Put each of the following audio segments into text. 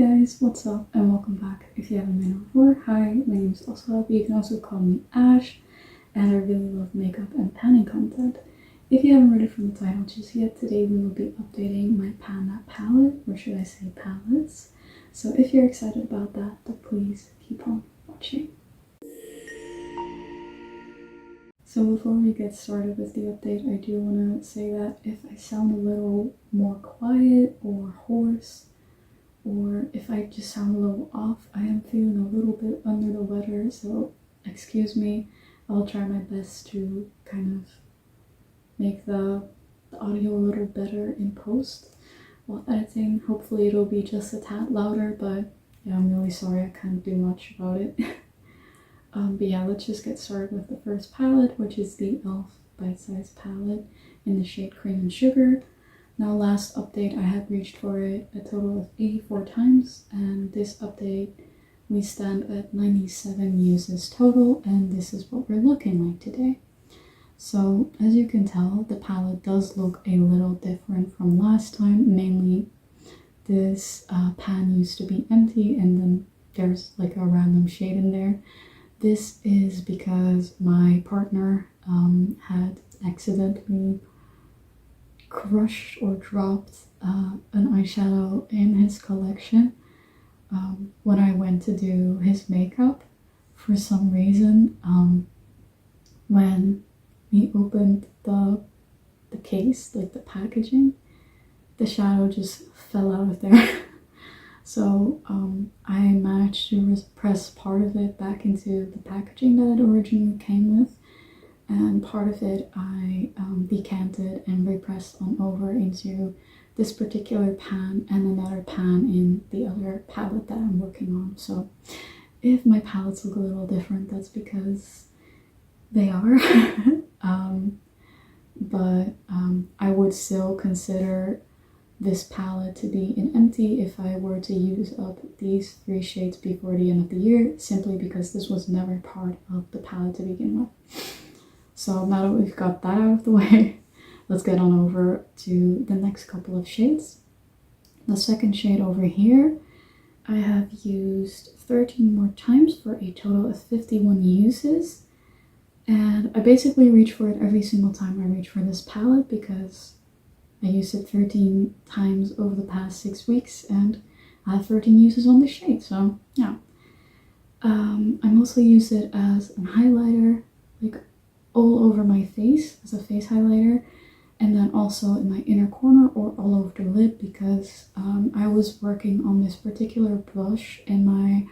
guys, what's up and welcome back. If you haven't been before, hi, my name is Asra, but you can also call me Ash, and I really love makeup and panning content. If you haven't read it from the title just yet, today we will be updating my pan palette, or should I say palettes. So if you're excited about that, then please keep on watching. So before we get started with the update, I do want to say that if I sound a little more quiet or hoarse, or if I just sound a little off, I am feeling a little bit under the weather, so excuse me. I'll try my best to kind of make the audio a little better in post while editing. Hopefully it'll be just a tad louder, but yeah, I'm really sorry I can't do much about it. But yeah, let's just get started with the first palette, which is the e.l.f. Bite Size palette in the shade Cream and Sugar. Now, last update I had reached for it a total of 84 times, and this update we stand at 97 uses total, and this is what we're looking like today. So as you can tell, the palette does look a little different from last time. Mainly this pan used to be empty and then there's like a random shade in there. This is because my partner had accidentally crushed or dropped an eyeshadow in his collection when I went to do his makeup. For some reason, when he opened the case, like the packaging, the shadow just fell out of there. So I managed to press part of it back into the packaging that it originally came with, and part of it I decanted and repressed on over into this particular pan and another pan in the other palette that I'm working on. So if my palettes look a little different, that's because they are. But I would still consider this palette to be an empty if I were to use up these 3 shades before the end of the year, simply because this was never part of the palette to begin with. So now that we've got that out of the way, let's get on over to the next couple of shades. The second shade over here, I have used 13 more times for a total of 51 uses. And I basically reach for it every single time I reach for this palette because I used it 13 times over the past 6 weeks and I have 13 uses on this shade, so yeah. I mostly use it as a highlighter, like all over my face as a face highlighter, and then also in my inner corner or all over the lid because I was working on this particular blush in my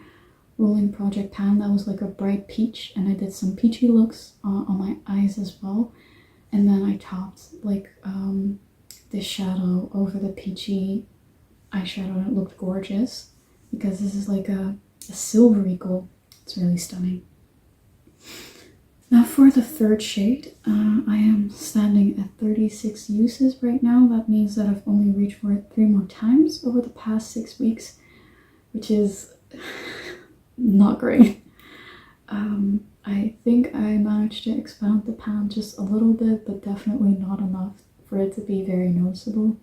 rolling project pan that was like a bright peach, and I did some peachy looks on my eyes as well, and then I topped like this shadow over the peachy eyeshadow and it looked gorgeous because this is like a silvery gold. It's really stunning. Now for the third shade, I am standing at 36 uses right now. That means that I've only reached for it 3 more times over the past 6 weeks, which is not great. I think I managed to expand the pan just a little bit, but definitely not enough for it to be very noticeable.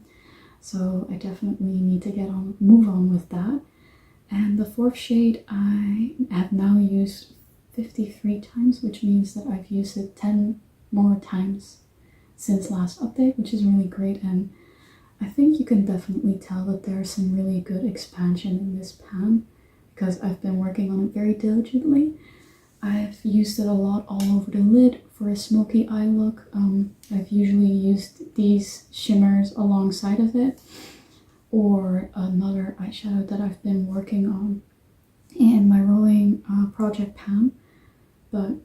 So I definitely need to move on with that. And the fourth shade I have now used 53 times, which means that I've used it 10 more times since last update, which is really great. And I think you can definitely tell that there's some really good expansion in this pan because I've been working on it very diligently. I've used it a lot all over the lid for a smoky eye look. I've usually used these shimmers alongside of it, or another eyeshadow that I've been working on in my rolling project pan. But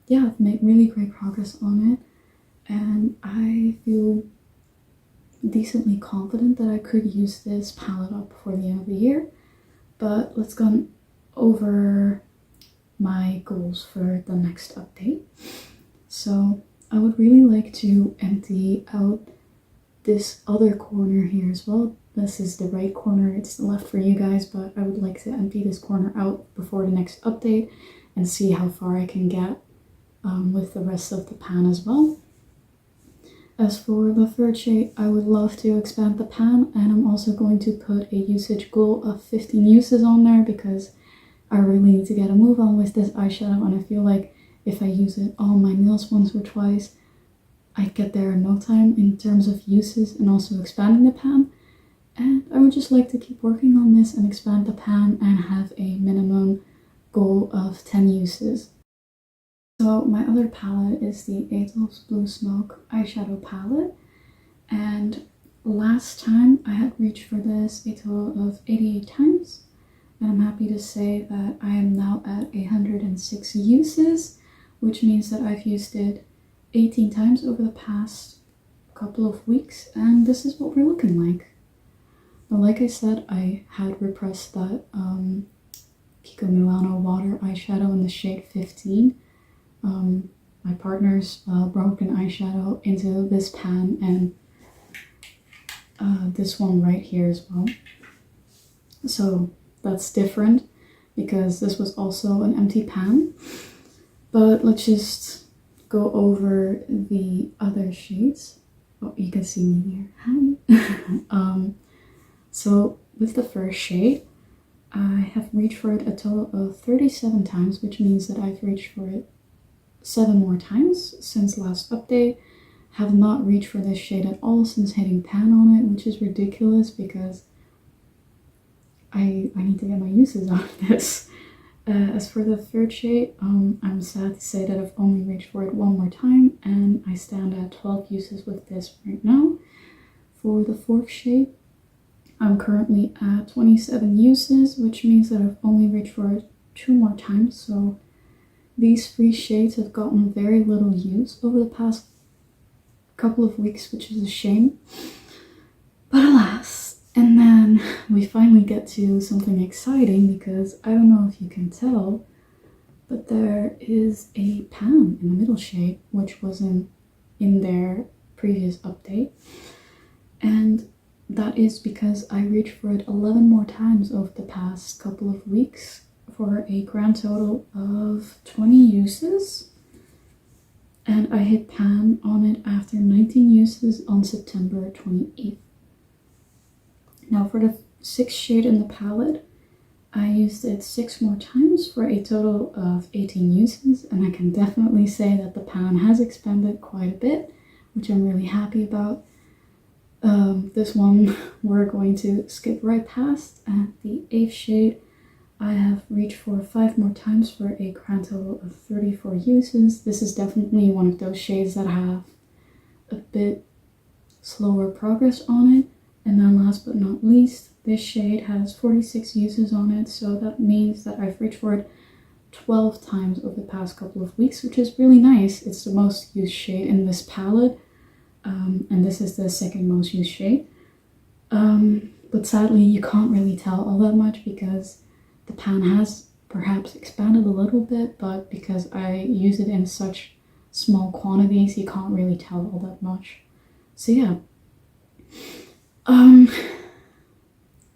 yeah, I've made really great progress on it, and I feel decently confident that I could use this palette up before the end of the year. But let's go over my goals for the next update. So I would really like to empty out this other corner here as well. This is the right corner, it's left for you guys, but I would like to empty this corner out before the next update and see how far I can get with the rest of the pan as well. As for the third shade, I would love to expand the pan, and I'm also going to put a usage goal of 15 uses on there because I really need to get a move on with this eyeshadow, and I feel like if I use it on my nails once or twice, I'd get there in no time in terms of uses and also expanding the pan. And I would just like to keep working on this and expand the pan and have a minimum goal of 10 uses. So my other palette is the Ethos Blue Smoke eyeshadow palette, and last time I had reached for this a total of 88 times, and I'm happy to say that I am now at 106 uses, which means that I've used it 18 times over the past couple of weeks, and this is what we're looking like. Now, like I said, I had repressed that Kiko Milano water eyeshadow in the shade 15. My partner's broken eyeshadow into this pan, and this one right here as well. So that's different because this was also an empty pan. But let's just go over the other shades. Oh, you can see me here. Hi. So with the first shade, I have reached for it a total of 37 times, which means that I've reached for it 7 more times since last update. Have not reached for this shade at all since hitting pan on it, which is ridiculous because I need to get my uses out of this. As for the third shade, I'm sad to say that I've only reached for it 1 more time, and I stand at 12 uses with this right now. For the fourth shade, I'm currently at 27 uses, which means that I've only reached for it 2 more times, so these 3 shades have gotten very little use over the past couple of weeks, which is a shame. But alas, and then we finally get to something exciting because I don't know if you can tell, but there is a pan in the middle shade, which wasn't in their previous update. And that is because I reached for it 11 more times over the past couple of weeks for a grand total of 20 uses. And I hit pan on it after 19 uses on September 28th. Now for the 6th shade in the palette, I used it 6 more times for a total of 18 uses, and I can definitely say that the pan has expanded quite a bit, which I'm really happy about. This one we're going to skip right past. At the 8th shade, I have reached for 5 more times for a grand total of 34 uses. This is definitely one of those shades that have a bit slower progress on it. And then last but not least, this shade has 46 uses on it, so that means that I've reached for it 12 times over the past couple of weeks, which is really nice. It's the most used shade in this palette, and this is the 2nd most used shade. But sadly, you can't really tell all that much because the pan has perhaps expanded a little bit, but because I use it in such small quantities, you can't really tell all that much. So yeah.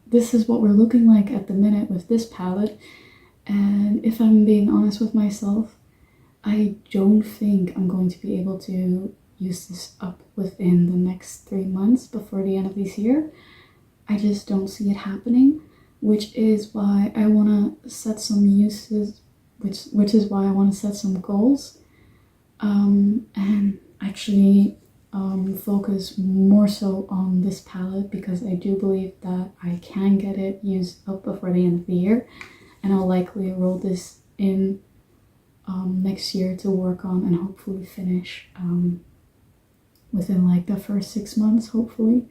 This is what we're looking like at the minute with this palette, and if I'm being honest with myself, I don't think I'm going to be able to use this up within the next 3 months before the end of this year. I just don't see it happening, which is why I want to set some uses, which is why I want to set some goals, and actually focus more so on this palette because I do believe that I can get it used up before the end of the year, and I'll likely roll this in next year to work on and hopefully finish within like the first 6 months, hopefully.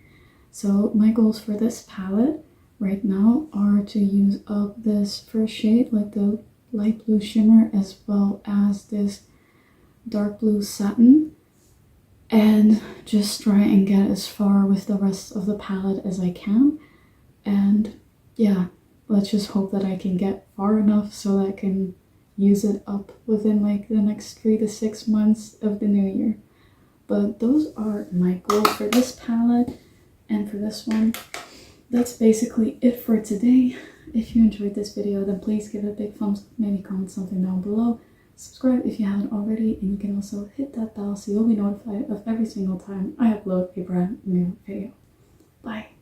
So my goals for this palette right now are to use up this first shade, like the light blue shimmer, as well as this dark blue satin, and just try and get as far with the rest of the palette as I can. And yeah, let's just hope that I can get far enough so that I can use it up within like the next 3 to 6 months of the new year. But those are my goals for this palette and for this one. That's basically it for today. If you enjoyed this video, then please give it a big thumbs up, maybe comment something down below. subscribe if you haven't already, and you can also hit that bell so you'll be notified of every single time I upload a brand new video. Bye!